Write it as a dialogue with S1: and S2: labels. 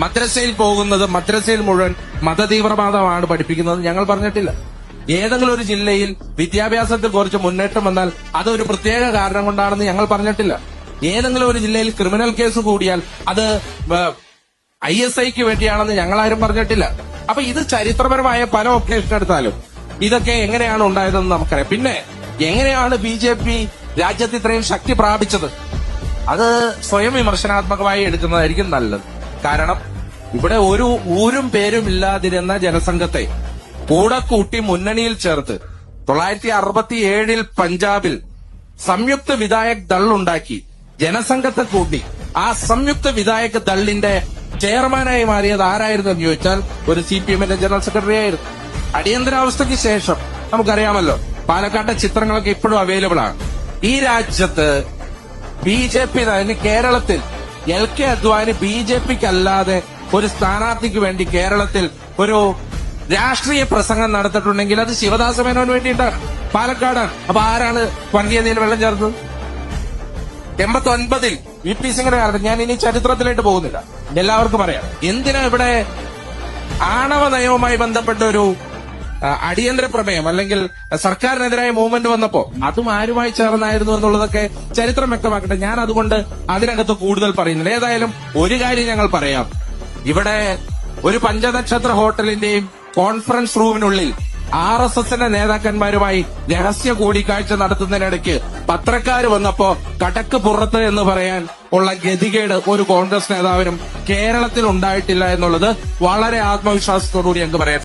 S1: മദ്രസയിൽ പോകുന്നത് മദ്രസയിൽ മുഴുവൻ മതതീവ്രവാദമാണ് പഠിപ്പിക്കുന്നത് ഞങ്ങൾ പറഞ്ഞിട്ടില്ല. ഏതെങ്കിലും ഒരു ജില്ലയിൽ വിദ്യാഭ്യാസത്തിൽ കുറച്ച് മുന്നേറ്റം വന്നാൽ അതൊരു പ്രത്യേക കാരണം കൊണ്ടാണെന്ന് ഞങ്ങൾ പറഞ്ഞിട്ടില്ല. ഏതെങ്കിലും ഒരു ജില്ലയിൽ ക്രിമിനൽ കേസ് കൂടിയാൽ അത് ISIക്ക് വേണ്ടിയാണെന്ന് ഞങ്ങളാരും പറഞ്ഞിട്ടില്ല. അപ്പൊ ഇത് ചരിത്രപരമായ പല ഒക്കേഷൻ എടുത്താലും ഇതൊക്കെ എങ്ങനെയാണ് ഉണ്ടായതെന്ന് നമുക്കറിയാം. പിന്നെ എങ്ങനെയാണ് BJP രാജ്യത്ത് ഇത്രയും ശക്തി പ്രാപിച്ചത്? അത് സ്വയം വിമർശനാത്മകമായി എടുക്കുന്നതായിരിക്കും നല്ലത്. കാരണം ഇവിടെ ഒരു ഊരും പേരും ഇല്ലാതിരുന്ന ജനസംഘത്തെ കൂടെ കൂട്ടി മുന്നണിയിൽ ചേർത്ത് 1967 പഞ്ചാബിൽ സംയുക്ത വിധായക് ദൾ ഉണ്ടാക്കി ജനസംഘത്തെ കൂട്ടി ആ സംയുക്ത വിധായക് ദളിന്റെ ചെയർമാനായി മാറിയത് ആരായിരുന്നു എന്ന് ചോദിച്ചാൽ ഒരു CPMന്റെ ജനറൽ സെക്രട്ടറി ആയിരുന്നു. അടിയന്തരാവസ്ഥയ്ക്ക് ശേഷം നമുക്കറിയാമല്ലോ പാലക്കാട്ടെ ചിത്രങ്ങളൊക്കെ ഇപ്പോഴും അവൈലബിൾ ആണ്. ഈ രാജ്യത്ത് BJP കേരളത്തിൽ LK അദ്വാനി BJPക്ക് അല്ലാതെ ഒരു സ്ഥാനാർത്ഥിക്ക് വേണ്ടി കേരളത്തിൽ ഒരു രാഷ്ട്രീയ പ്രസംഗം നടത്തിയിട്ടുണ്ടെങ്കിൽ അത് ശിവദാസ മേനോന് വേണ്ടിയിട്ടാണ്, പാലക്കാടാണ്. അപ്പൊ ആരാണ് വർഗീയതയിൽ വെള്ളം ചേർത്തത്? 89 VP സിംഗിന്റെ കാലത്ത്. ഞാൻ ഇനി ചരിത്രത്തിലേക്ക് പോകുന്നില്ല, എല്ലാവർക്കും അറിയാം. എന്തിനാ ഇവിടെ ആണവ നയവുമായി ബന്ധപ്പെട്ട ഒരു അടിയന്തര പ്രമേയം അല്ലെങ്കിൽ സർക്കാരിനെതിരായ മൂവ്മെന്റ് വന്നപ്പോ അതും ആരുമായി ചേർന്നായിരുന്നു എന്നുള്ളതൊക്കെ ചരിത്രം വ്യക്തമാക്കട്ടെ. ഞാൻ അതുകൊണ്ട് അതിനകത്ത് കൂടുതൽ പറയുന്നില്ല. ഏതായാലും ഒരു കാര്യം ഞങ്ങൾ പറയാം. ഇവിടെ ഒരു പഞ്ചനക്ഷത്ര ഹോട്ടലിന്റെയും കോൺഫറൻസ് റൂമിനുള്ളിൽ RSSന്റെ നേതാക്കന്മാരുമായി രഹസ്യ കൂടിക്കാഴ്ച നടത്തുന്നതിനിടയ്ക്ക് പത്രക്കാര് വന്നപ്പോ കടക്ക് പുറത്ത് എന്ന് പറയാൻ ഉള്ള ഗതികേട് ഒരു കോൺഗ്രസ് നേതാവിനും കേരളത്തിൽ ഉണ്ടായിട്ടില്ല എന്നുള്ളത് വളരെ ആത്മവിശ്വാസത്തോടുകൂടി ഞങ്ങൾക്ക് പറയാം.